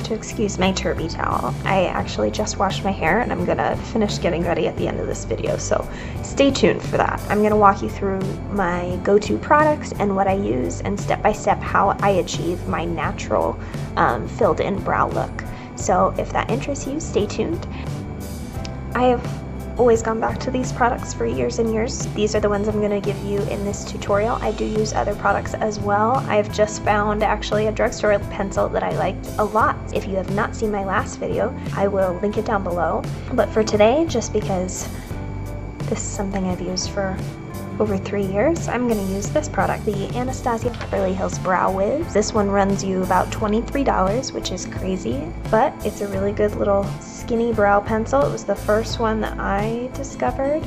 to excuse my turby towel. I actually just washed my hair and I'm gonna finish getting ready at the end of this video, so stay tuned for that. I'm gonna walk you through my go-to products and what I use, and step by step how I achieve my natural filled in brow look. So if that interests you, stay tuned. I have always gone back to these products for years and years. These are the ones I'm going to give you in this tutorial. I do use other products as well. I've just found actually a drugstore pencil that I liked a lot. If you have not seen my last video, I will link it down below. But for today, just because this is something I've used for over 3 years, I'm going to use this product, the Anastasia Beverly Hills Brow Wiz. This one runs you about $23, which is crazy, but it's a really good little skinny brow pencil. It was the first one that I discovered,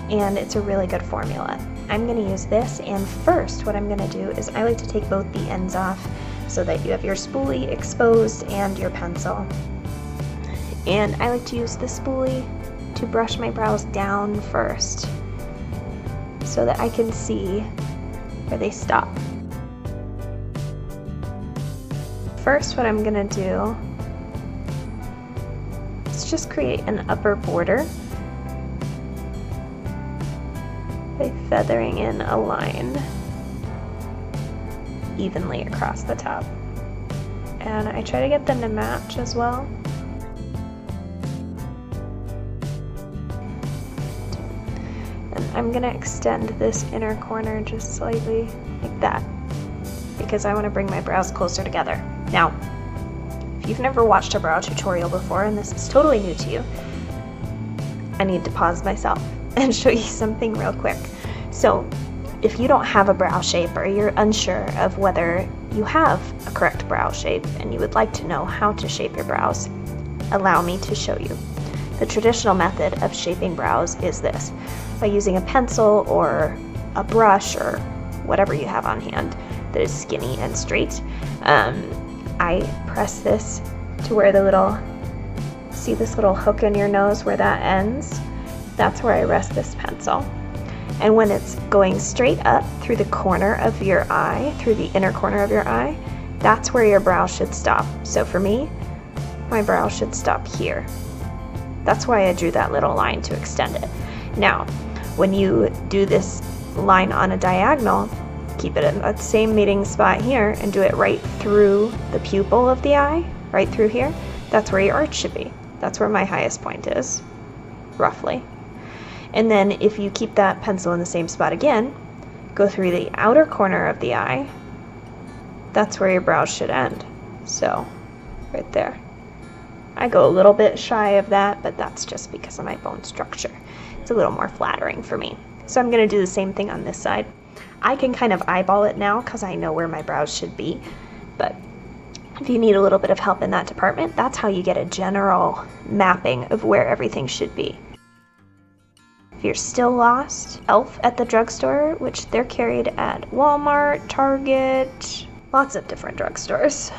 and it's a really good formula. I'm going to use this, and first what I'm going to do is I like to take both the ends off so that you have your spoolie exposed and your pencil. And I like to use the spoolie to brush my brows down first, so that I can see where they stop. First, what I'm gonna do is just create an upper border by feathering in a line evenly across the top. And I try to get them to match as well. I'm going to extend this inner corner just slightly like that, because I want to bring my brows closer together. Now, if you've never watched a brow tutorial before and this is totally new to you, I need to pause myself and show you something real quick. So if you don't have a brow shape, or you're unsure of whether you have a correct brow shape and you would like to know how to shape your brows, allow me to show you. The traditional method of shaping brows is this: by using a pencil or a brush or whatever you have on hand that is skinny and straight. I press this to where the little, see this little hook in your nose where that ends? That's where I rest this pencil. And when it's going straight up through the corner of your eye, through the inner corner of your eye, that's where your brow should stop. So for me, my brow should stop here. That's why I drew that little line to extend it. Now, when you do this line on a diagonal, keep it at that same meeting spot here and do it right through the pupil of the eye, right through here. That's where your arch should be. That's where my highest point is, roughly. And then if you keep that pencil in the same spot again, go through the outer corner of the eye, that's where your brows should end. So, right there. I go a little bit shy of that, but that's just because of my bone structure. It's a little more flattering for me. So I'm going to do the same thing on this side. I can kind of eyeball it now because I know where my brows should be, but if you need a little bit of help in that department, that's how you get a general mapping of where everything should be. If you're still lost, Elf at the drugstore, which they're carried at Walmart, Target, lots of different drugstores.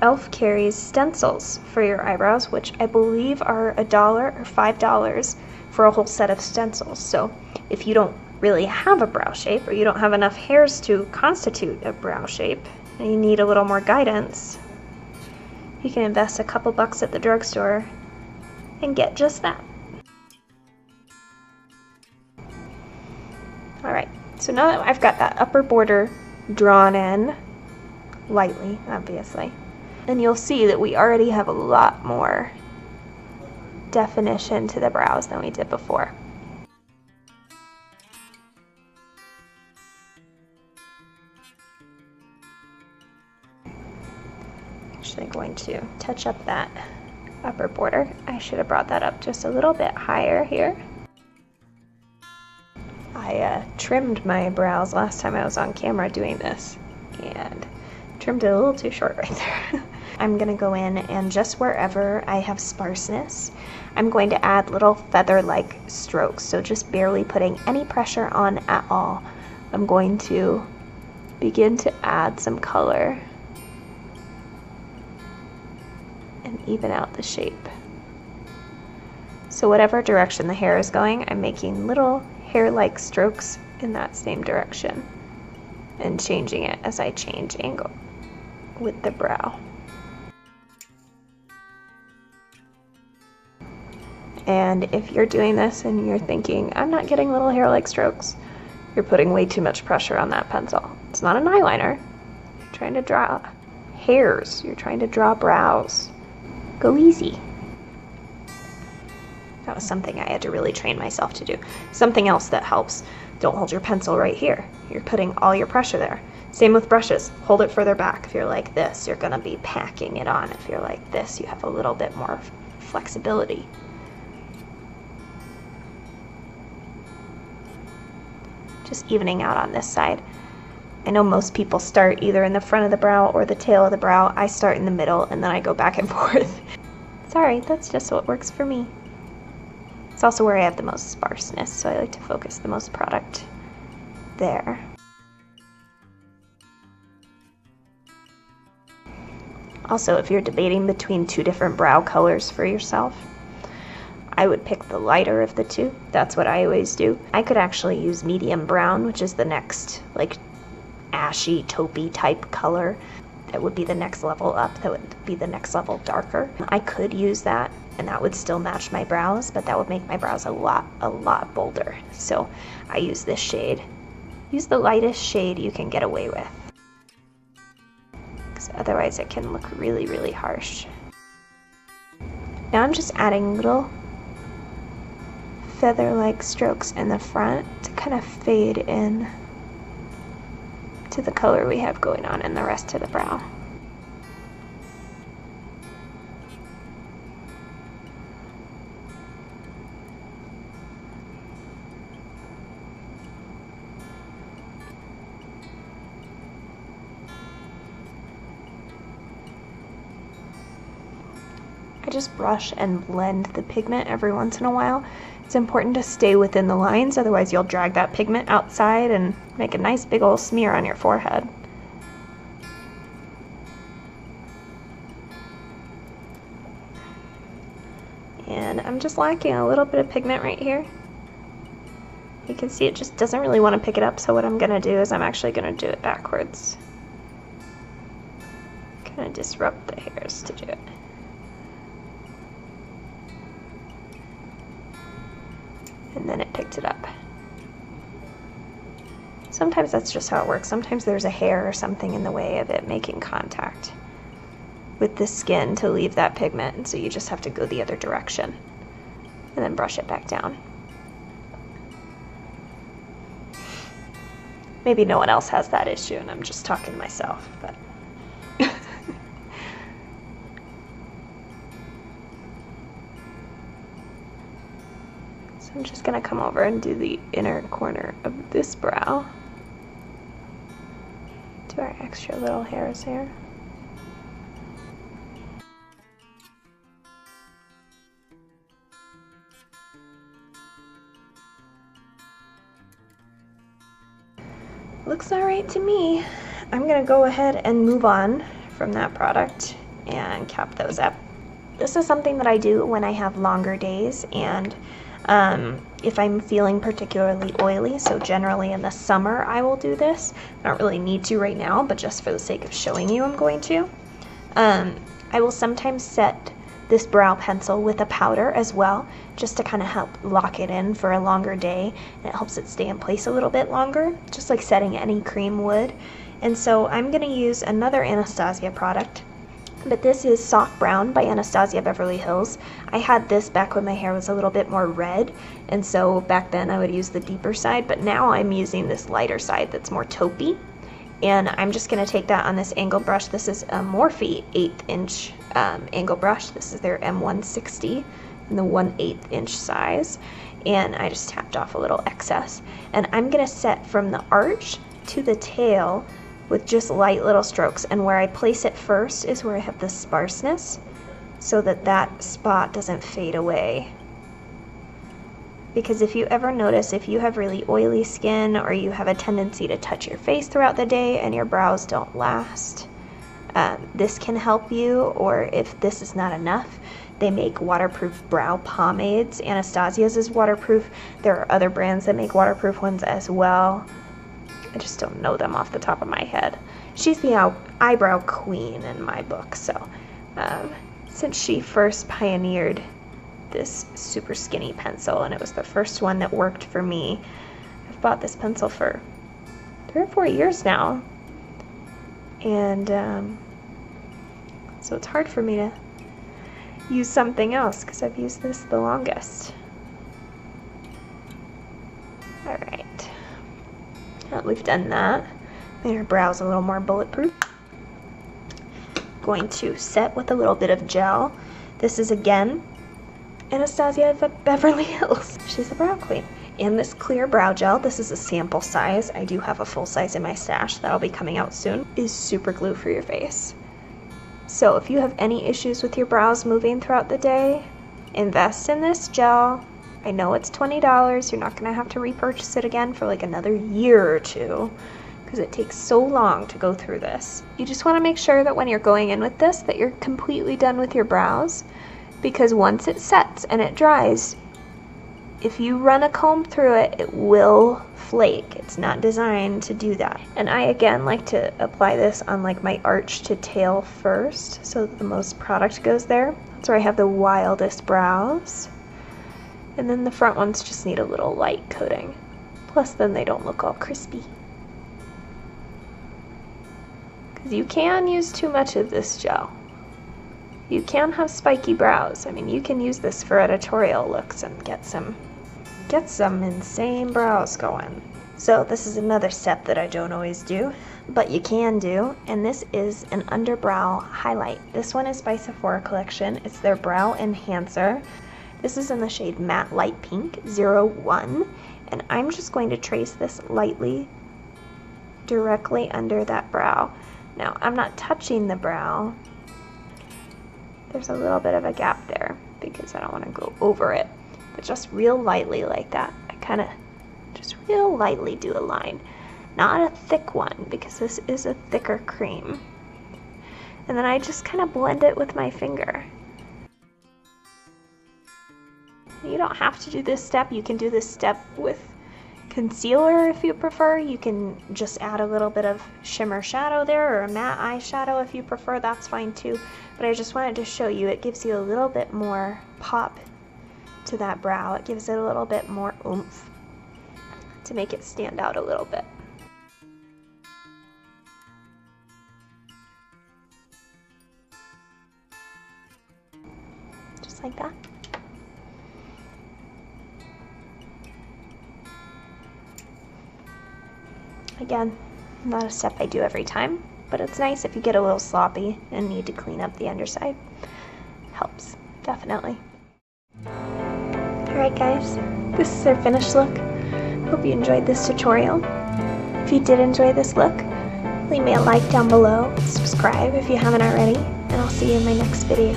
Elf carries stencils for your eyebrows, which I believe are $1 or $5 for a whole set of stencils. So if you don't really have a brow shape, or you don't have enough hairs to constitute a brow shape, and you need a little more guidance, you can invest a couple bucks at the drugstore and get just that. Alright, so now that I've got that upper border drawn in, lightly, obviously, and you'll see that we already have a lot more definition to the brows than we did before. Actually going to touch up that upper border. I should have brought that up just a little bit higher here. I trimmed my brows last time I was on camera doing this, and trimmed it a little too short right there. I'm going to go in and just wherever I have sparseness, I'm going to add little feather-like strokes, so just barely putting any pressure on at all. I'm going to begin to add some color and even out the shape. So whatever direction the hair is going, I'm making little hair-like strokes in that same direction and changing it as I change angle with the brow. And if you're doing this and you're thinking, I'm not getting little hair-like strokes, you're putting way too much pressure on that pencil. It's not an eyeliner. You're trying to draw hairs. You're trying to draw brows. Go easy. That was something I had to really train myself to do. Something else that helps, don't hold your pencil right here. You're putting all your pressure there. Same with brushes. Hold it further back. If you're like this, you're going to be packing it on. If you're like this, you have a little bit more flexibility. Just evening out on this side. I know most people start either in the front of the brow or the tail of the brow. I start in the middle and then I go back and forth. Sorry, that's just what works for me. It's also where I have the most sparseness, so I like to focus the most product there. Also, if you're debating between two different brow colors for yourself, I would pick the lighter of the two. That's what I always do. I could actually use medium brown, which is the next, like, ashy, taupey type color. That would be the next level up. That would be the next level darker. I could use that, and that would still match my brows, but that would make my brows a lot bolder. So I use this shade. Use the lightest shade you can get away with, because otherwise it can look really, really harsh. Now I'm just adding little feather-like strokes in the front to kind of fade in to the color we have going on in the rest of the brow. I just brush and blend the pigment every once in a while. It's important to stay within the lines, otherwise you'll drag that pigment outside and make a nice big old smear on your forehead. And I'm just lacking a little bit of pigment right here. You can see it just doesn't really want to pick it up, so what I'm going to do is I'm actually going to do it backwards. Kind of disrupt the hairs to do it. And then it picked it up. Sometimes that's just how it works. Sometimes there's a hair or something in the way of it making contact with the skin to leave that pigment, and so you just have to go the other direction and then brush it back down. Maybe no one else has that issue and I'm just talking to myself, but I'm just going to come over and do the inner corner of this brow. Do our extra little hairs here. Looks alright to me. I'm going to go ahead and move on from that product and cap those up. This is something that I do when I have longer days and if I'm feeling particularly oily, so generally in the summer I will do this. I don't really need to right now, but just for the sake of showing you I'm going to. I will sometimes set this brow pencil with a powder as well, just to kind of help lock it in for a longer day, and it helps it stay in place a little bit longer, just like setting any cream would. And so I'm going to use another Anastasia product. But this is Soft Brown by Anastasia Beverly Hills. I had this back when my hair was a little bit more red, and so back then I would use the deeper side, but now I'm using this lighter side that's more taupey. And I'm just going to take that on this angle brush. This is a Morphe 1/8 inch angle brush. This is their M160 in the 1/8 inch size. And I just tapped off a little excess. And I'm going to set from the arch to the tail with just light little strokes, and where I place it first is where I have the sparseness, so that that spot doesn't fade away. Because if you ever notice, if you have really oily skin or you have a tendency to touch your face throughout the day and your brows don't last, this can help you. Or if this is not enough, they make waterproof brow pomades. Anastasia's is waterproof. There are other brands that make waterproof ones as well. I just don't know them off the top of my head. She's the eyebrow queen in my book, so since she first pioneered this super skinny pencil, and it was the first one that worked for me. I've bought this pencil for 3 or 4 years now, and so it's hard for me to use something else because I've used this the longest. Alright, now that we've done that, made our brows a little more bulletproof. Going to set with a little bit of gel. This is again Anastasia of Beverly Hills. She's a brow queen. And this clear brow gel, this is a sample size. I do have a full size in my stash that'll be coming out soon. Is super glue for your face. So if you have any issues with your brows moving throughout the day, invest in this gel. I know it's $20. You're not gonna have to repurchase it again for like another year or two, because it takes so long to go through this. You just want to make sure that when you're going in with this that you're completely done with your brows, because once it sets and it dries, if you run a comb through it, it will flake. It's not designed to do that. And I again like to apply this on like my arch to tail first, so that the most product goes there. That's where I have the wildest brows. And then the front ones just need a little light coating. Plus then they don't look all crispy. You can use too much of this gel. You can have spiky brows. I mean, you can use this for editorial looks and get some insane brows going. So this is another step that I don't always do, but you can do, and this is an underbrow highlight. This one is by Sephora collection. It's their brow enhancer. This is in the shade Matte Light Pink 01, and I'm just going to trace this lightly directly under that brow. Now, I'm not touching the brow. There's a little bit of a gap there because I don't want to go over it, but just real lightly like that. I kind of just real lightly do a line. Not a thick one because this is a thicker cream. And then I just kind of blend it with my finger. You don't have to do this step. You can do this step with concealer if you prefer. You can just add a little bit of shimmer shadow there, or a matte eyeshadow if you prefer. That's fine too. But I just wanted to show you, it gives you a little bit more pop to that brow. It gives it a little bit more oomph to make it stand out a little bit. Just like that. Again, not a step I do every time, but it's nice if you get a little sloppy and need to clean up the underside. Helps, definitely. Alright guys, this is our finished look. Hope you enjoyed this tutorial. If you did enjoy this look, leave me a like down below, subscribe if you haven't already, and I'll see you in my next video.